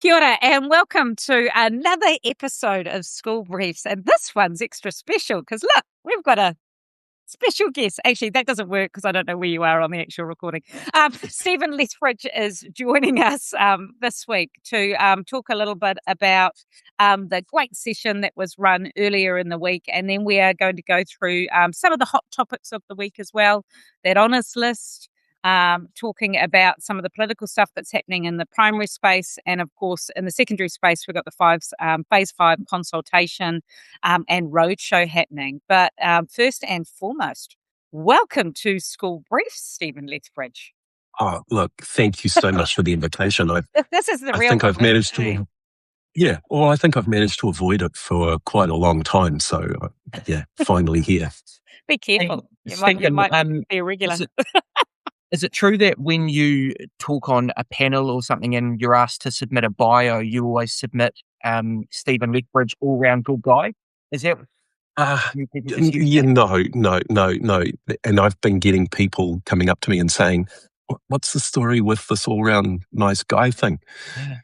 Kia ora and welcome to another episode of School Briefs. And this one's extra special because look, we've got a special guest. Actually, that doesn't work because I don't know where you are on the actual recording. Stephen Lethbridge is joining us this week to talk a little bit about the great session that was run earlier in the week. And then we are going to go through some of the hot topics of the week as well, that honours list, talking about some of the political stuff that's happening in the primary space. And of course, in the secondary space, we've got the phase 5 consultation and roadshow happening. But first and foremost, welcome to School Briefs, Stephen Lethbridge. Oh, look, thank you so much for the invitation. This is the real I think I've managed to, I think I've managed to avoid it for quite a long time. So, finally here. Be careful. You might be a regular. Is it true that when you talk on a panel or something and you're asked to submit a bio, you always submit Stephen Lethbridge, all-round good guy? Is that... No. And I've been getting people coming up to me and saying, what's the story with this all-round nice guy thing? Yeah.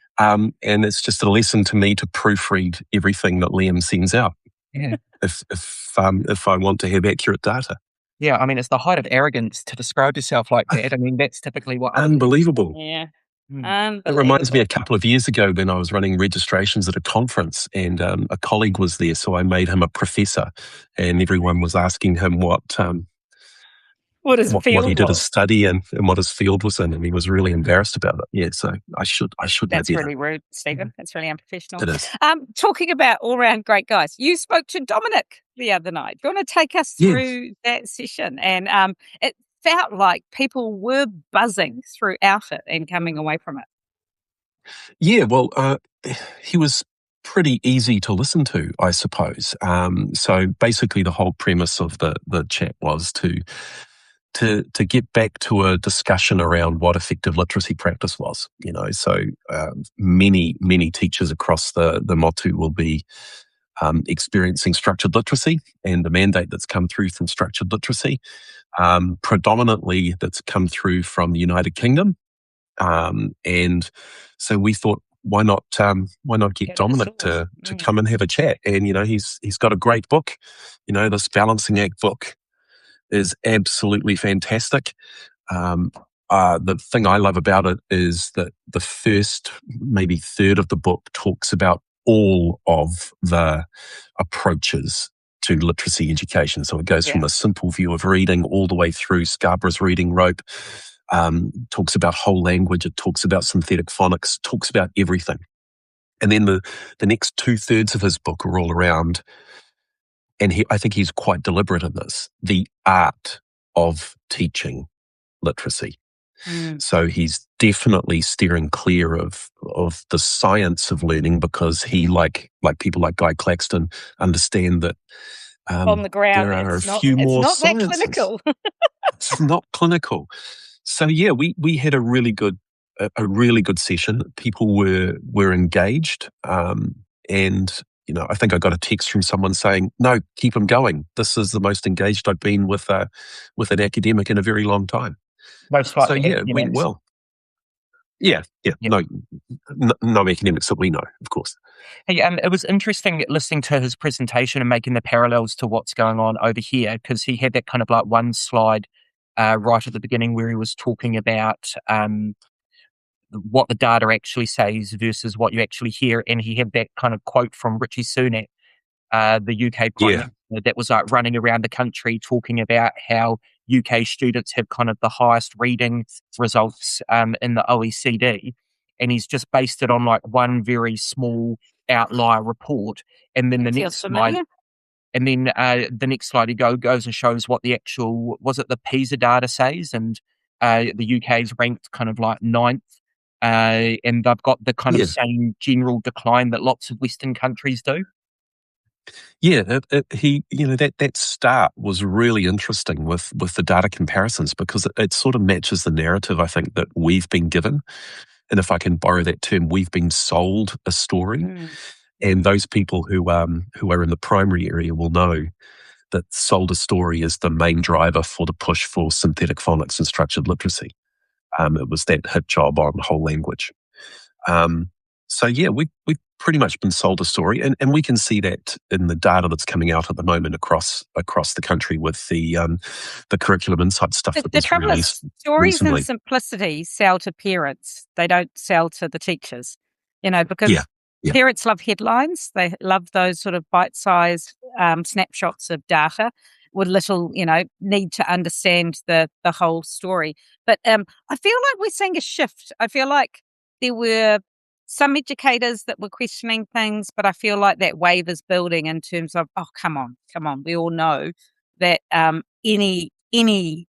And it's just a lesson to me to proofread everything that Liam sends out. Yeah. If I want to have accurate data. Yeah, I mean, it's the height of arrogance to describe yourself like that. I mean, that's typically what... Unbelievable. Yeah. It reminds me a couple of years ago when I was running registrations at a conference and a colleague was there, so I made him a professor and everyone was asking him what he did his study and what his field was in, and he was really embarrassed about it. Yeah, so I should That's know really rude, Stephen. That's really unprofessional. It is. Talking about all-round great guys, you spoke to Dominic the other night. Do you want to take us through that session? And it felt like people were buzzing throughout it and coming away from it. Yeah, well, he was pretty easy to listen to, I suppose. So basically the whole premise of the chat was to get back to a discussion around what effective literacy practice was, so many teachers across the motu will be experiencing structured literacy and the mandate that's come through from structured literacy, predominantly that's come through from the United Kingdom. And so we thought, why not get Dominic to come and have a chat? And, he's got a great book, this Balancing Act book is absolutely fantastic. The thing I love about it is that the first maybe third of the book talks about all of the approaches to literacy education. So it goes from a simple view of reading all the way through Scarborough's reading rope, talks about whole language, it talks about synthetic phonics, talks about everything. And then the next 2/3 of his book are all around, and I think he's quite deliberate in this, the art of teaching literacy. So he's definitely steering clear of the science of learning because he, like people like Guy Claxton, understand that on the ground, there are it's a few more sciences. That clinical. It's not clinical. So we had a really good session. People were engaged, and I think I got a text from someone saying, "No, keep them going. This is the most engaged I've been with an academic in a very long time." Most likely, so it went well. Yeah. No academics that we know, of course. Hey, it was interesting listening to his presentation and making the parallels to what's going on over here, because he had that kind of like one slide right at the beginning where he was talking about what the data actually says versus what you actually hear, and he had that kind of quote from Richie Sunak, the UK Prime Minister, that was like running around the country talking about how UK students have kind of the highest reading results in the OECD, and he's just based it on like one very small outlier report, and then the next slide he goes and shows what the actual, was it the PISA data says, and the UK's ranked kind of like 9th, and they've got the kind of same general decline that lots of Western countries do. Yeah, that start was really interesting with the data comparisons because it sort of matches the narrative I think that we've been given, and if I can borrow that term, we've been sold a story. And those people who are in the primary area will know that sold a story is the main driver for the push for synthetic phonics and structured literacy. It was that hit job on whole language. So yeah, we've pretty much been sold a story, and we can see that in the data that's coming out at the moment across the country with the curriculum insight stuff that The was trouble released is, stories and recently. simplicity sell to parents. They don't sell to the teachers, because Yeah, yeah, parents love headlines. They love those sort of bite-sized snapshots of data with little, need to understand the whole story. But I feel like we're seeing a shift. I feel like there were some educators that were questioning things, but I feel like that wave is building in terms of, oh, come on. We all know that any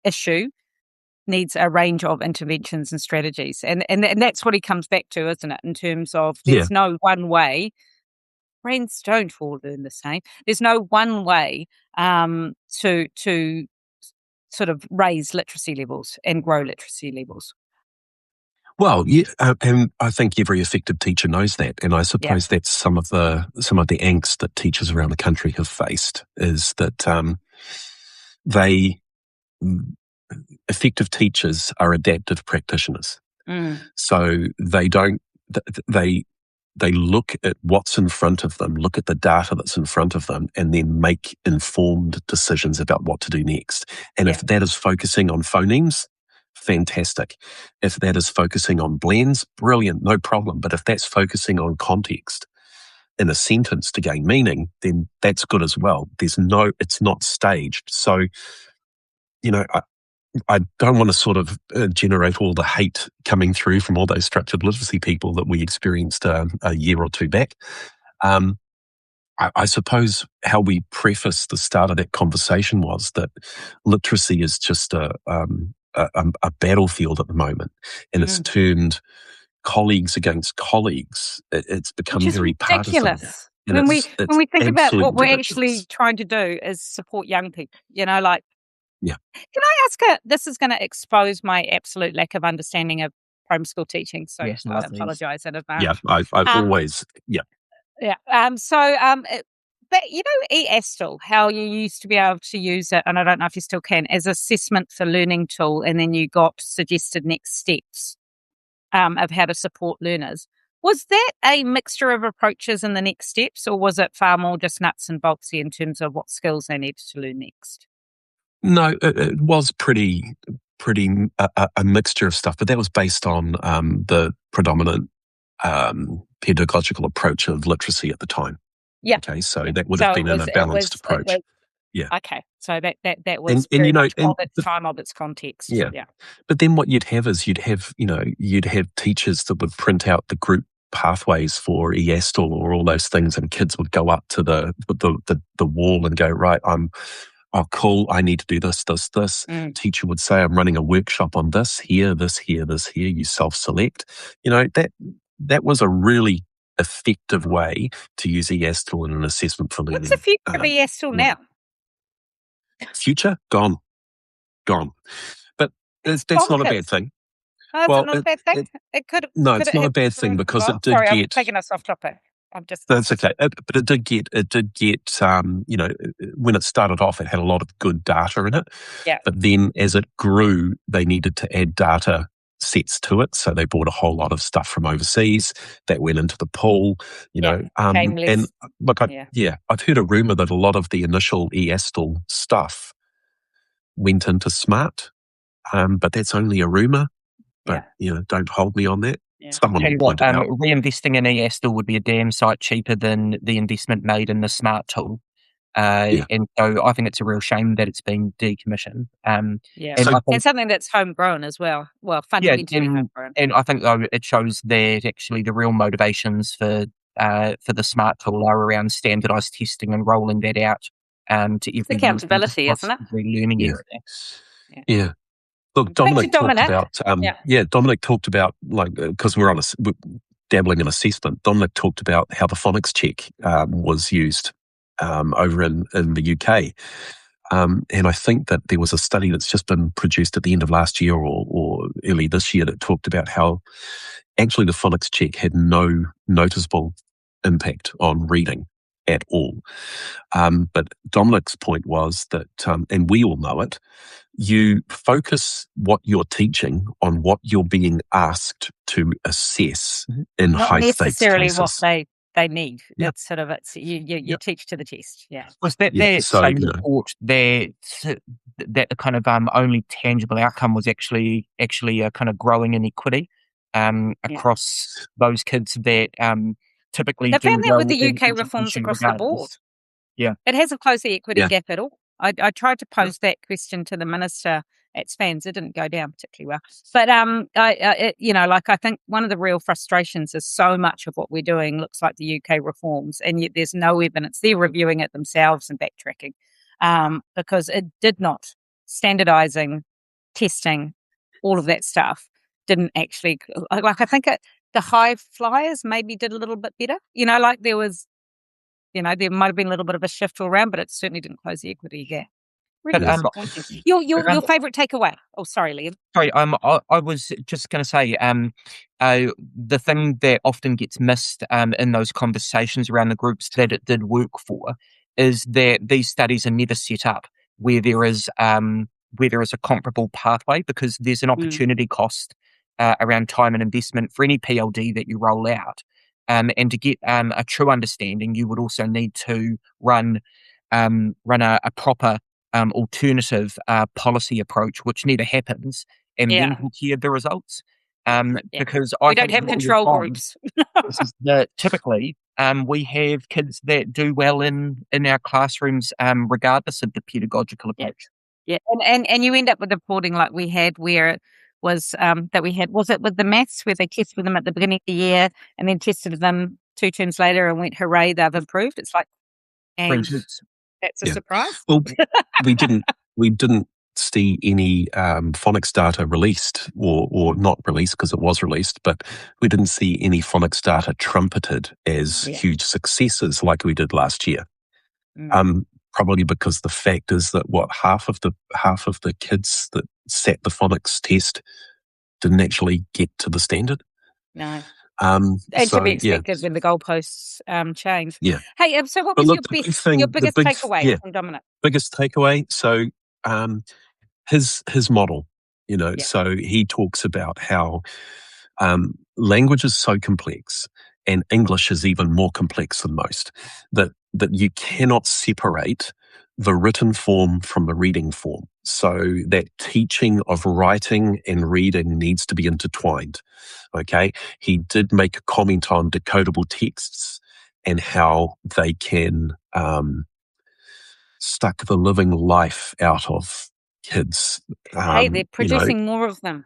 issue needs a range of interventions and strategies. And that's what he comes back to, isn't it? In terms of yeah. there's no one way. Brains don't all learn the same. There's no one way to sort of raise literacy levels and grow literacy levels. Well, yeah, and I think every effective teacher knows that, and I Yeah. suppose that's some of the angst that teachers around the country have faced is that effective teachers are adaptive practitioners. So they don't they look at what's in front of them, look at the data that's in front of them, and then make informed decisions about what to do next. And if that is focusing on phonemes, fantastic. If that is focusing on blends, brilliant, no problem. But if that's focusing on context in a sentence to gain meaning, then that's good as well. It's not staged. So, I don't want to sort of generate all the hate coming through from all those structured literacy people that we experienced a year or two back. I suppose how we preface the start of that conversation was that literacy is just a battlefield at the moment, and it's turned colleagues against colleagues. It's become Which is very ridiculous. partisan. When we think about what we're ridiculous. actually trying to do is support young people, like. Yeah. Can I ask this is going to expose my absolute lack of understanding of primary school teaching, so Yes, I apologise in advance. Yeah, I've always, yeah. Yeah. But eASTL, how you used to be able to use it, and I don't know if you still can, as assessment for learning tool, and then you got suggested next steps of how to support learners. Was that a mixture of approaches in the next steps, or was it far more just nuts and boltsy in terms of what skills they needed to learn next? No, it was pretty a mixture of stuff, but that was based on the predominant pedagogical approach of literacy at the time. Yeah. Okay, so that would have been a balanced approach. Yeah. Okay, so that was and very much of its time, of its context. Yeah. But then what you'd have is you'd have teachers that would print out the group pathways for eASTL or all those things, and kids would go up to the wall and go, right, oh, cool, I need to do this. Teacher would say, I'm running a workshop on this here. You self-select. That was a really effective way to use eASTL in an assessment for learning. What's the future of eASTL now? Future? Gone. But that's not a bad thing. Oh, it's not a bad thing? It's not a bad thing because it did sorry, get... I'm taking us off topic. That's okay. But it did get, when it started off, it had a lot of good data in it. Yeah. But then as it grew, they needed to add data sets to it. So they bought a whole lot of stuff from overseas that went into the pool, and look, I've heard a rumor that a lot of the initial eASTL stuff went into SMART, but that's only a rumor. But, don't hold me on that. Yeah. Someone will point it out. Reinvesting in eASTL would be a damn sight cheaper than the investment made in the SMART tool. And so I think it's a real shame that it's been decommissioned. And something that's homegrown as well. Well, fundamentally homegrown. And I think though it shows that actually the real motivations for the SMART tool are around standardised testing and rolling that out to every accountability, isn't it? Learning area. Yeah. Look, Dominic talked about because we're dabbling in assessment. Dominic talked about how the phonics check was used over in the UK. And I think that there was a study that's just been produced at the end of last year or early this year that talked about how actually the phonics check had no noticeable impact on reading at all. But Dominic's point was that, and we all know it, you focus what you're teaching on what you're being asked to assess in Not high stakes necessarily what cases. they need. Yeah. It's sort of, you Yeah. teach to the test. Yeah. Was that Yeah, their so, same you know, report that the kind of only tangible outcome was actually a kind of growing inequity across those kids that typically They do found that well with the in UK reforms education across the board. regardless? Yeah. It hasn't closed the equity Yeah. gap at all. I tried to pose that question to the minister at SPANZ. It didn't go down particularly well. But I think one of the real frustrations is so much of what we're doing looks like the UK reforms, and yet there's no evidence. They're reviewing it themselves and backtracking because it did not. Standardising, testing, all of that stuff didn't actually. Like I think the high flyers maybe did a little bit better. There was. There might have been a little bit of a shift around, but it certainly didn't close the equity gap. Really But disappointing. Your favourite takeaway? Oh, sorry, Liam. sorry, I was just going to say, the thing that often gets missed in those conversations around the groups that it did work for is that these studies are never set up where there is a comparable pathway, because there's an opportunity cost around time and investment for any PLD that you roll out. And to get a true understanding, you would also need to run a proper alternative policy approach, which never happens, and then compare the results. Because we don't have control groups. Is typically we have kids that do well in our classrooms, regardless of the pedagogical approach. Yeah, and you end up with reporting like we had, where it was was it with the maths, where they tested them at the beginning of the year and then tested them 2 terms later and went, hooray, they've improved. It's like, and that's a surprise. Well, we didn't see any phonics data released, or not released because it was released, but we didn't see any phonics data trumpeted as huge successes like we did last year. Probably because the fact is that half of the kids that sat the phonics test didn't actually get to the standard. No. And to be expected when the goalposts change. Yeah. Hey, so what was your biggest takeaway from Dominic? Biggest takeaway. So his model, so he talks about how language is so complex, and English is even more complex than most, that you cannot separate the written form from the reading form. So that teaching of writing and reading needs to be intertwined. Okay. He did make a comment on decodable texts and how they can suck the living life out of kids. Hey, they're producing more of them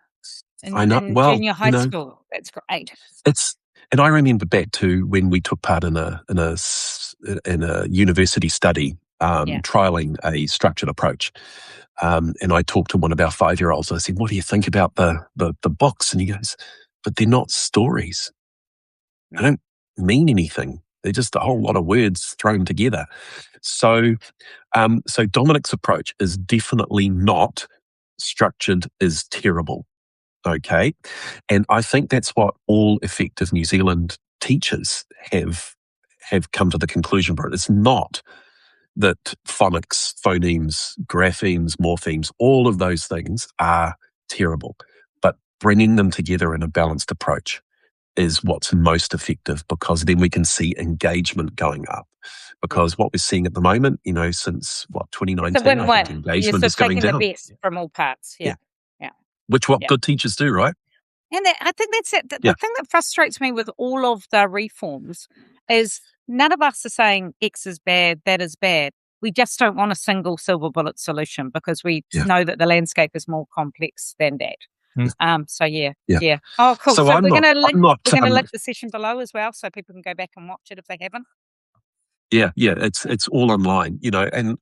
in junior high school. That's great. And I remember back to when we took part in a university study, trialing a structured approach. And I talked to one of our 5-year-olds. I said, "What do you think about the books?" And he goes, "But they're not stories. They don't mean anything. They're just a whole lot of words thrown together." So Dominic's approach is definitely not structured is terrible. Okay. And I think that's what all effective New Zealand teachers have come to the conclusion for it. It's not that phonics, phonemes, graphemes, morphemes, all of those things are terrible, but bringing them together in a balanced approach is what's most effective, because then we can see engagement going up. Because what we're seeing at the moment, since 2019, I think engagement is going down. The best from all parts. Yeah. Which good teachers do, right? And I think that's it. The thing that frustrates me with all of the reforms is none of us are saying X is bad, that is bad. We just don't want a single silver bullet solution, because we know that the landscape is more complex than that. Oh, cool. So we're going to link the session below as well, so people can go back and watch it if they haven't. Yeah, it's all online, and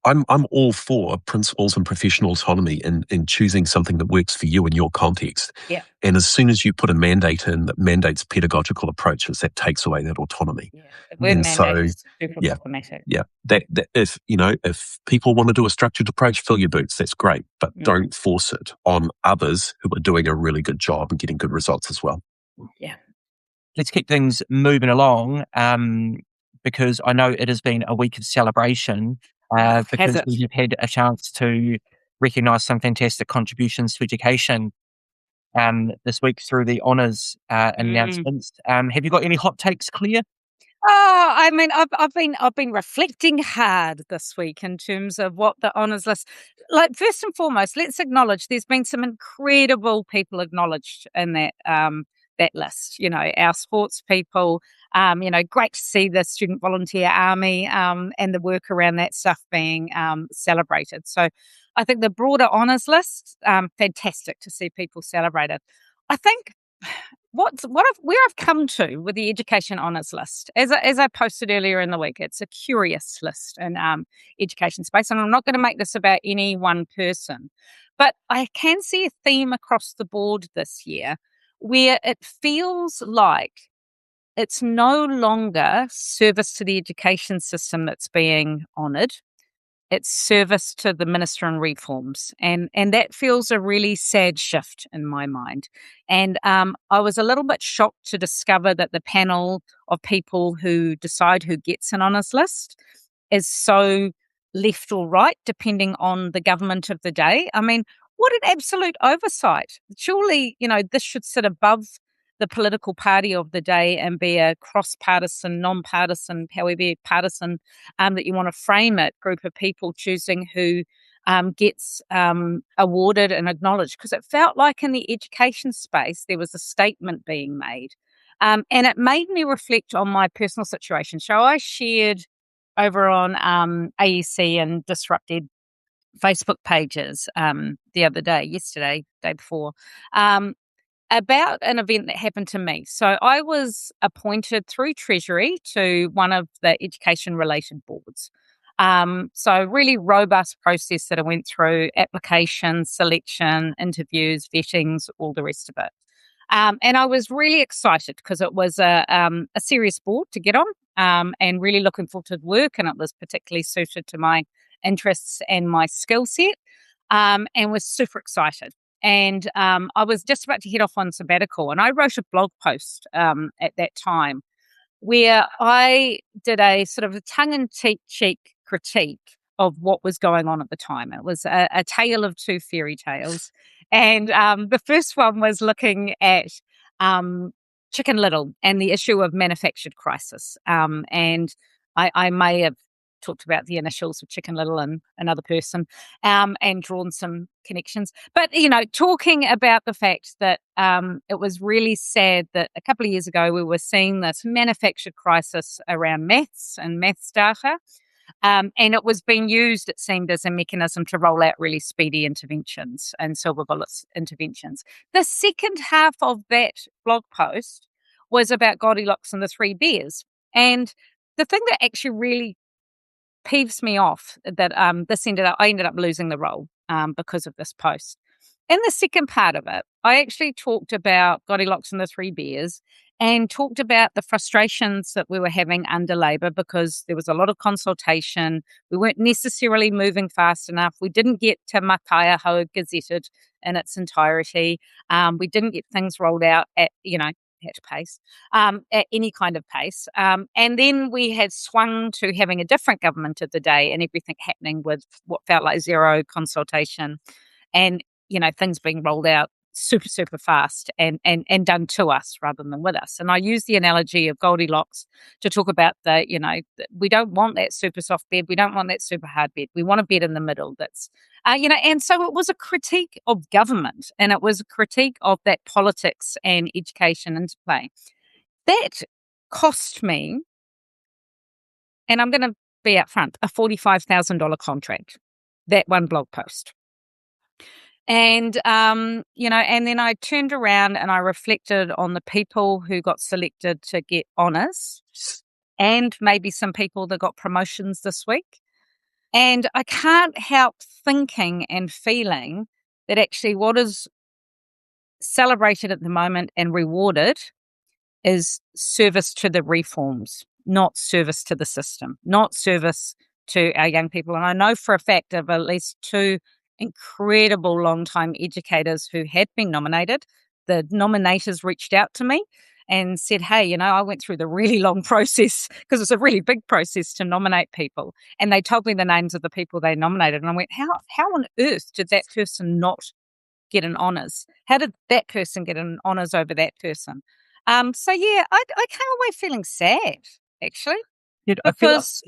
I'm all for principals and professional autonomy in choosing something that works for you in your context. Yeah. And as soon as you put a mandate in that mandates pedagogical approaches, that takes away that autonomy. Yeah. The word mandate is super problematic. Yeah. That if people want to do a structured approach, fill your boots. That's great, but don't force it on others who are doing a really good job and getting good results as well. Yeah. Let's keep things moving along. because I know it has been a week of celebration Has because it? we have had a chance to recognise some fantastic contributions to education this week through the honours announcements. Have you got any hot takes, Claire? Oh, I mean, I've been reflecting hard this week in terms of what the honours list. Like, first and foremost, let's acknowledge there's been some incredible people acknowledged in that list. You know, our sports people. You know, great to see the student volunteer army and the work around that stuff being celebrated. So, I think the broader honours list, fantastic to see people celebrated. I think where I've come to with the education honours list, as I posted earlier in the week, it's a curious list in education space, and I'm not going to make this about any one person, but I can see a theme across the board this year where it feels like it's no longer service to the education system that's being honoured. It's service to the minister and reforms. And that feels a really sad shift in my mind. And I was a little bit shocked to discover that the panel of people who decide who gets an honours list is so left or right, depending on the government of the day. I mean, what an absolute oversight. Surely, you know, this should sit above the political party of the day and be a cross-partisan, non-partisan, however partisan that you want to frame it, group of people choosing who gets awarded and acknowledged. Because it felt like in the education space, there was a statement being made. And it made me reflect on my personal situation. So I shared over on AEC and Disrupted Facebook pages the other day, yesterday, day before, about an event that happened to me. So I was appointed through Treasury to one of the education-related boards. So really robust process that I went through: application, selection, interviews, vettings, all the rest of it. And I was really excited because it was a serious board to get on, and really looking forward to the work, and it was particularly suited to my interests and my skill set, and was super excited. And I was just about to head off on sabbatical, and I wrote a blog post at that time where I did a sort of a tongue-in-cheek critique of what was going on at the time. It was a tale of two fairy tales. And the first one was looking at Chicken Little and the issue of manufactured crisis. And I may have talked about the initials of Chicken Little and another person, and drawn some connections. But, you know, talking about the fact that it was really sad that a couple of years ago we were seeing this manufactured crisis around maths and maths data. And it was being used, it seemed, as a mechanism to roll out really speedy interventions and silver bullets interventions. The second half of that blog post was about Goldilocks and the Three Bears. And the thing that actually really peeves me off that I ended up losing the role because of this post. In the second part of it, I actually talked about Goldilocks and the Three Bears and talked about the frustrations that we were having under Labor because there was a lot of consultation. We weren't necessarily moving fast enough. We didn't get Te Makaeho gazetted in its entirety. We didn't get things rolled out at pace, at any kind of pace. And then we had swung to having a different government of the day and everything happening with what felt like zero consultation and, things being rolled out super, super fast and done to us rather than with us. And I use the analogy of Goldilocks to talk about we don't want that super soft bed. We don't want that super hard bed. We want a bed in the middle that's, and so it was a critique of government and it was a critique of that politics and education interplay. That cost me, and I'm going to be upfront, a $45,000 contract, that one blog post. And, and then I turned around and I reflected on the people who got selected to get honours and maybe some people that got promotions this week. And I can't help thinking and feeling that actually what is celebrated at the moment and rewarded is service to the reforms, not service to the system, not service to our young people. And I know for a fact of at least two incredible long-time educators who had been nominated. The nominators reached out to me and said, hey, I went through the really long process because it's a really big process to nominate people. And they told me the names of the people they nominated. And I went, how on earth did that person not get an honours? How did that person get an honours over that person? So yeah, I came away feeling sad, actually, Yeah, because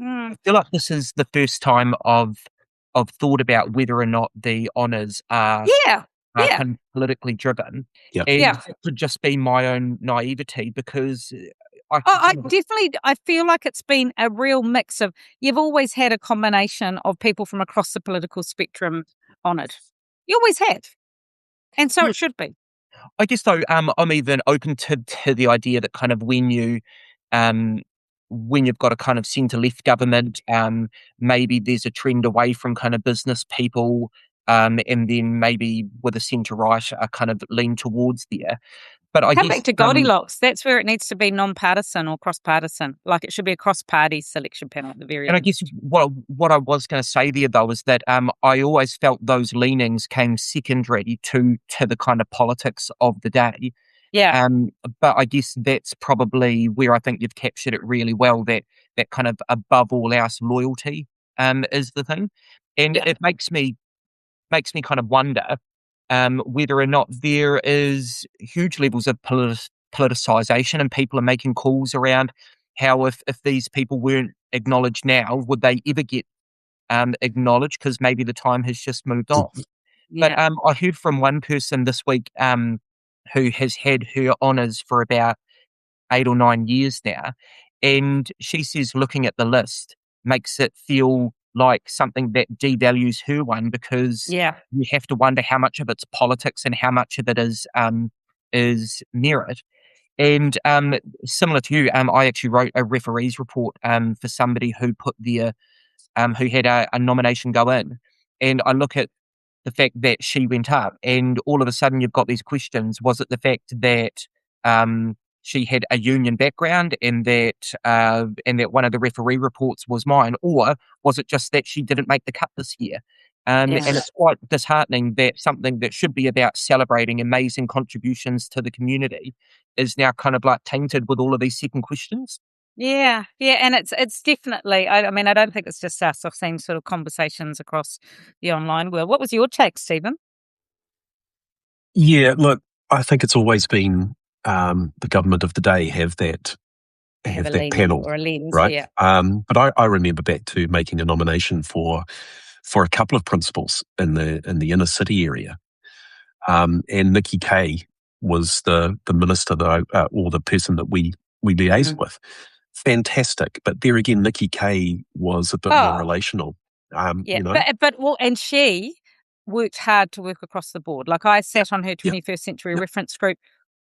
I feel like this is the first time I've thought about whether or not the honours are yeah, kind of politically driven. Yep. And yeah. it could just be my own naivety because I feel like it's been a real mix of, you've always had a combination of people from across the political spectrum honoured. You always have. And so it should be. I guess though, I'm even open to the idea that kind of when you've got a kind of centre left government, maybe there's a trend away from kind of business people, and then maybe with a centre right, a kind of lean towards there. But I Come guess back to Goldilocks. That's where it needs to be non-partisan or cross-partisan. Like, it should be a cross-party selection panel at the very and I end. guess what I was going to say there though is that I always felt those leanings came secondary to the kind of politics of the day. Yeah, But I guess that's probably where I think you've captured it really well. That kind of above all else loyalty is the thing, and yeah, it makes me kind of wonder whether or not there is huge levels of politicization and people are making calls around how if these people weren't acknowledged now, would they ever get acknowledged because maybe the time has just moved on. But yeah, I heard from one person this week who has had her honours for about 8 or 9 years now, and she says looking at the list makes it feel like something that devalues her one because yeah, you have to wonder how much of it's politics and how much of it is merit. And similar to you, I actually wrote a referees report for somebody who put their who had a nomination go in, and I look at the fact that she went up, and all of a sudden you've got these questions. Was it the fact that she had a union background and that one of the referee reports was mine, or was it just that she didn't make the cut this year? And yeah. it's quite disheartening that something that should be about celebrating amazing contributions to the community is now kind of like tainted with all of these second questions. Yeah, yeah, and it's definitely. I mean, I don't think it's just us. I've seen sort of conversations across the online world. What was your take, Stephen? Yeah, look, I think it's always been the government of the day have that Have a leaning panel, or a lens, right? yeah. But I remember back to making a nomination for a couple of principals in the inner city area, and Nikki Kay was the minister that or the person that we liaised with. Fantastic, but there again, Nikki Kay was a bit more Oh, relational. yeah, but well, and she worked hard to work across the board. Like, I sat on her yeah, 21st century yeah, reference group,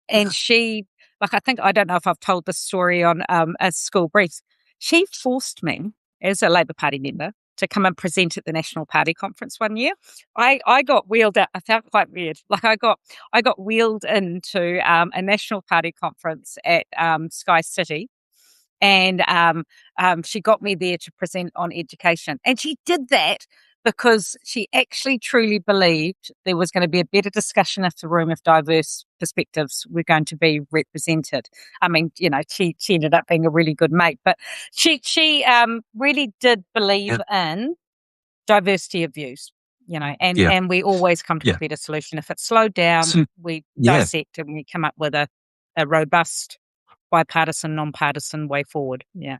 and she, like, I don't know if I've told this story on a school brief. She forced me as a Labour Party member to come and present at the National Party conference one year. I got wheeled out. I felt quite weird. Like, I got wheeled into a National Party conference at Sky City, and she got me there to present on education. And she did that because she actually truly believed there was going to be a better discussion in the room if diverse perspectives were going to be represented. I mean, she ended up being a really good mate, but she really did believe yeah, in diversity of views. yeah, And we always come to a yeah. better solution. If it's slowed down, So we yeah, dissect and we come up with a robust, bipartisan, non-partisan way forward. Yeah.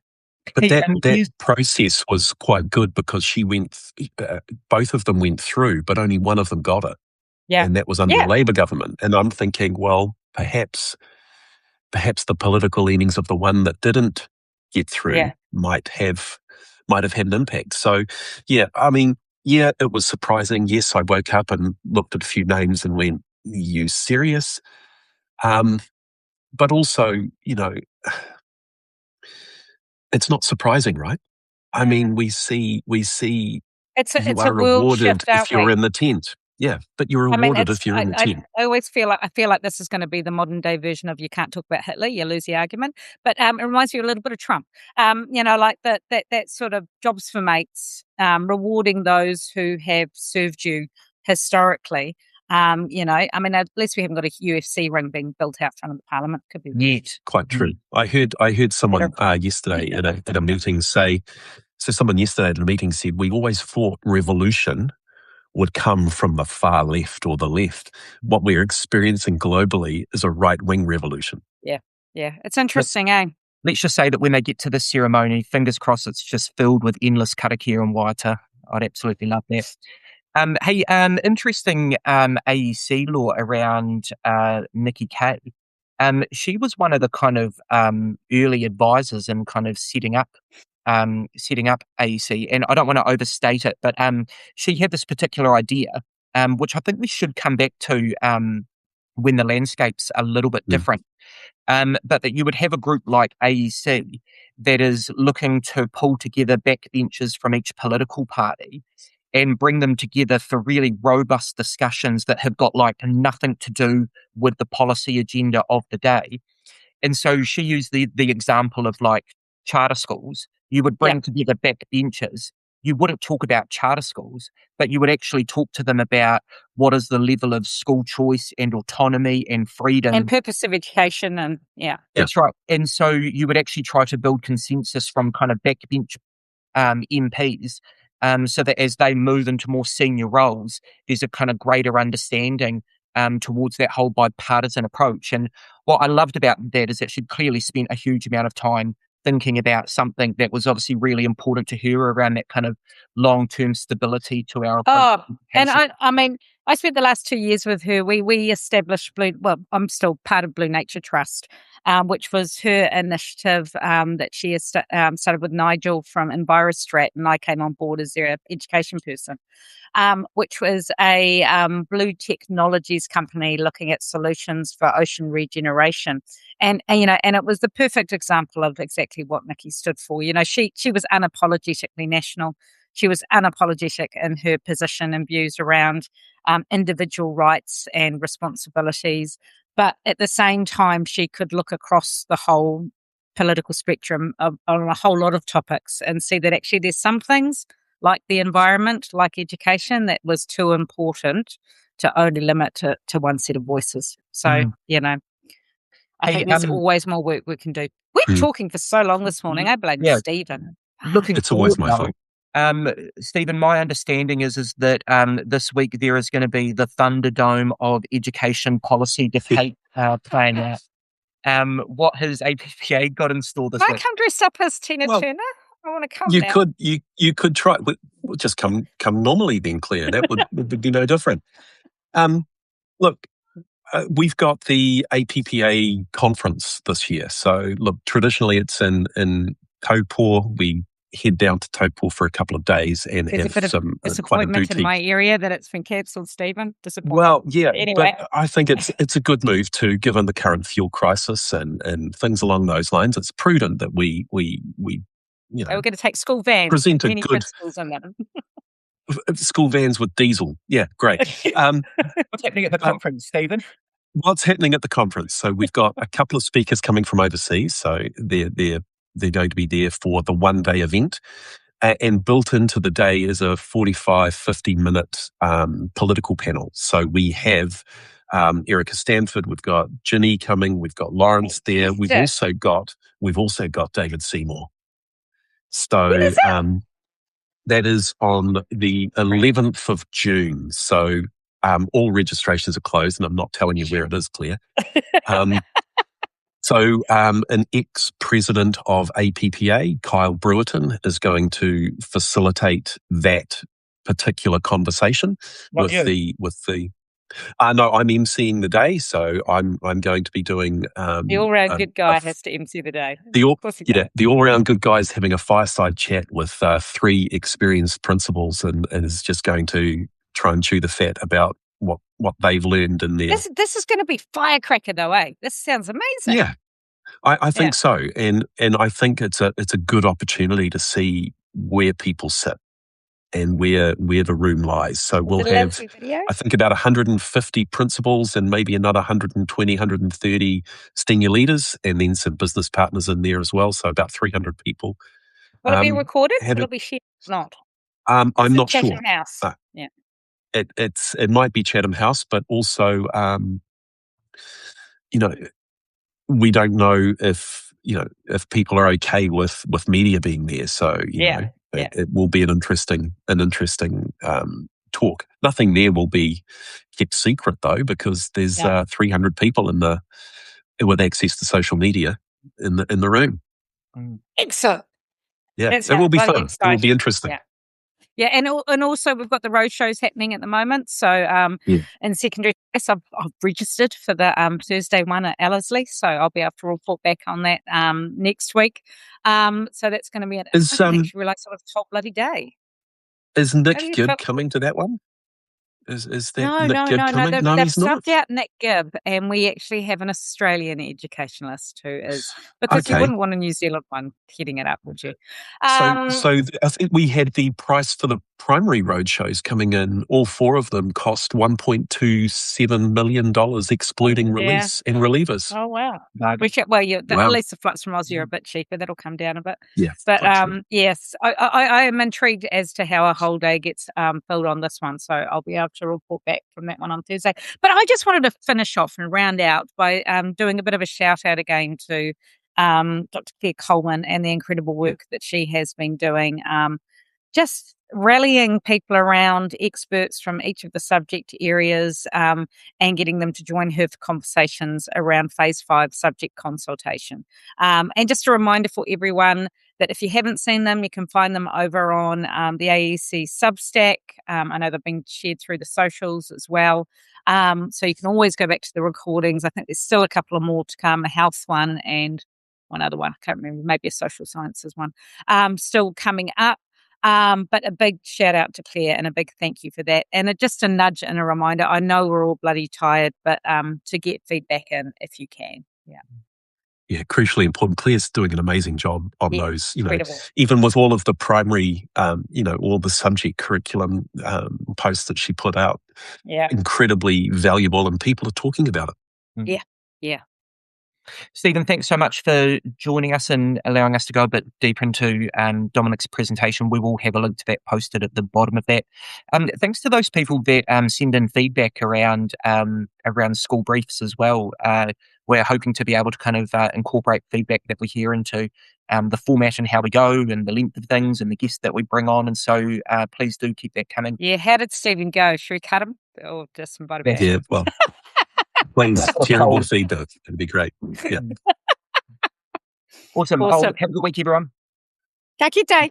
but Hey, that process was quite good because she both of them went through, but only one of them got it, Yeah. and that was under the Yeah. Labor government. And I'm thinking, well, perhaps the political leanings of the one that didn't get through Yeah. might have had an impact. So, yeah, I mean, yeah, it was surprising. Yes, I woke up and looked at a few names and went, "You serious?" Um, but also, it's not surprising, right? I Mm. mean, we see you It's a are world rewarded shift, if aren't you're we? in the tent. Yeah, but you're I mean, rewarded it's if you're in the tent. I always feel like this is going to be the modern day version of, you can't talk about Hitler, you lose the argument. But it reminds me a little bit of Trump. Like that sort of jobs for mates, rewarding those who have served you historically. I mean, at least we haven't got a UFC ring being built out front of the Parliament. Could be Yet. Quite true. I heard someone yesterday at a meeting say. So someone yesterday at a meeting said, we always thought revolution would come from the far left or the left. What we're experiencing globally is a right-wing revolution. Yeah. It's interesting, Let's just say that when they get to the ceremony, fingers crossed, it's just filled with endless karakia and waiata. I'd absolutely love that. Hey, interesting AEC law around Nikki Kay. She was one of the kind of early advisors in kind of setting up AEC, and I don't want to overstate it, but she had this particular idea, which I think we should come back to when the landscape's a little bit different. But that you would have a group like AEC that is looking to pull together backbenchers from each political party and bring them together for really robust discussions that have got like nothing to do with the policy agenda of the day. And so she used the example of like charter schools. You would bring together backbenchers. You wouldn't talk about charter schools, but you would actually talk to them about what is the level of school choice and autonomy and freedom. And purpose of education and That's right. And so you would actually try to build consensus from kind of backbench MPs so that as they move into more senior roles, there's a kind of greater understanding towards that whole bipartisan approach. And what I loved about that is that she'd clearly spent a huge amount of time thinking about something that was obviously really important to her around that kind of long-term stability to our approach. And I mean, I spent the last 2 years with her. We established I'm still part of Blue Nature Trust, which was her initiative that she started with Nigel from Envirostrat, and I came on board as their education person, which was a blue technologies company looking at solutions for ocean regeneration. And it was the perfect example of exactly what Nikki stood for. She was unapologetically national. She was unapologetic in her position and views around individual rights and responsibilities. But at the same time, she could look across the whole political spectrum on a whole lot of topics and see that actually there's some things like the environment, like education, that was too important to only limit to one set of voices. So, I think there's always more work we can do. We're talking for so long this morning. I blame Stephen. It's always my fault. Stephen, my understanding is that this week there is going to be the Thunderdome of education policy debate playing out. What has APPA got in store this week? I come dressed up as Tina Turner. I want to come. You could try. We'll just come normally then, Claire. That would be no different. Look. We've got the APPA conference this year. So, look, traditionally it's in Taupō. We head down to Taupō for a couple of days and There's have some disappointment in my area that it's been cancelled, Stephen. Disappointment. Well, yeah, anyway. But I think it's a good move too, given the current fuel crisis and things along those lines. It's prudent that we we're going to take school vans. Present a many good principals in them. School vans with diesel. Yeah, great. What's happening at the conference, Stephen? What's happening at the conference? So we've got a couple of speakers coming from overseas. So they're going to be there for the one-day event. And built into the day is a 45, 50-minute political panel. So we have Erica Stanford, we've got Ginny coming, we've got Lawrence there. We've also got David Seymour. So that is on the 11th of June. So all registrations are closed, and I'm not telling you where it is, Claire. So an ex-president of APPA, Kyle Brewerton, is going to facilitate that particular conversation with the. No, I'm emceeing the day, so I'm going to be doing the all-round good guy has to MC the day. The all-round good guy is having a fireside chat with 3 experienced principals, and is just going to try and chew the fat about what they've learned in there. This is going to be firecracker though, eh? This sounds amazing. Yeah, I think so, and I think it's a good opportunity to see where people sit and where the room lies. So we'll have, I think, about 150 principals and maybe another 120, 130 senior leaders, and then some business partners in there as well. So about 300 people. Will it be recorded? Will it be shared? Not. I'm not sure. House. Yeah. it might be Chatham House, but also, we don't know if people are okay with media being there. So it will be an interesting talk. Nothing there will be kept secret though, because there's 300 people with access to social media in the room. Excellent. Yeah, That it will be sounds fun. exciting. It will be interesting. Yeah. Yeah, and also we've got the road shows happening at the moment. So in secondary class, I've registered for the Thursday one at Ellerslie, so I'll be able to report back on that next week. So that's going to be I didn't actually realise it was a whole bloody day. Is Nick Gibb coming to that one? Is that No, Nick Gibb coming? They've, No, they've he's not. subbed out Nick Gibb, and we actually have an Australian educationalist who is, because you Okay. wouldn't want a New Zealand one heading it up, would you? So I think we had the price for the primary road shows coming in. All 4 of them cost $1.27 million, excluding release and relievers. Oh, wow. No. At least the flights from Aussie are a bit cheaper. That'll come down a bit. Yeah. But yes, I am intrigued as to how a whole day gets filled on this one. So I'll be able to report back from that one on Thursday. But I just wanted to finish off and round out by doing a bit of a shout out again to Dr. Claire Coleman and the incredible work that she has been doing. Just rallying people around experts from each of the subject areas and getting them to join her for conversations around Phase 5 subject consultation. And just a reminder for everyone that if you haven't seen them, you can find them over on the AEC Substack. I know they've been shared through the socials as well. So you can always go back to the recordings. I think there's still a couple of more to come, a health one and one other one. I can't remember, maybe a social sciences one still coming up. But a big shout out to Claire and a big thank you for that. And just a nudge and a reminder. I know we're all bloody tired, but to get feedback in if you can. Yeah. Yeah, crucially important. Claire's doing an amazing job on those, incredible. Even with all of the primary, all the subject curriculum posts that she put out. Yeah. Incredibly valuable, and people are talking about it. Yeah. Yeah. Stephen, thanks so much for joining us and allowing us to go a bit deeper into Dominic's presentation. We will have a link to that posted at the bottom of that. Thanks to those people that send in feedback around school briefs as well. We're hoping to be able to kind of incorporate feedback that we hear into the format and how we go and the length of things and the guests that we bring on. And so please do keep that coming. Yeah, how did Stephen go? Should we cut him or just invite him back? Yeah, well, please, terrible feedback. It'd be great. Yeah. Awesome. Have a good week, everyone. Ka kite.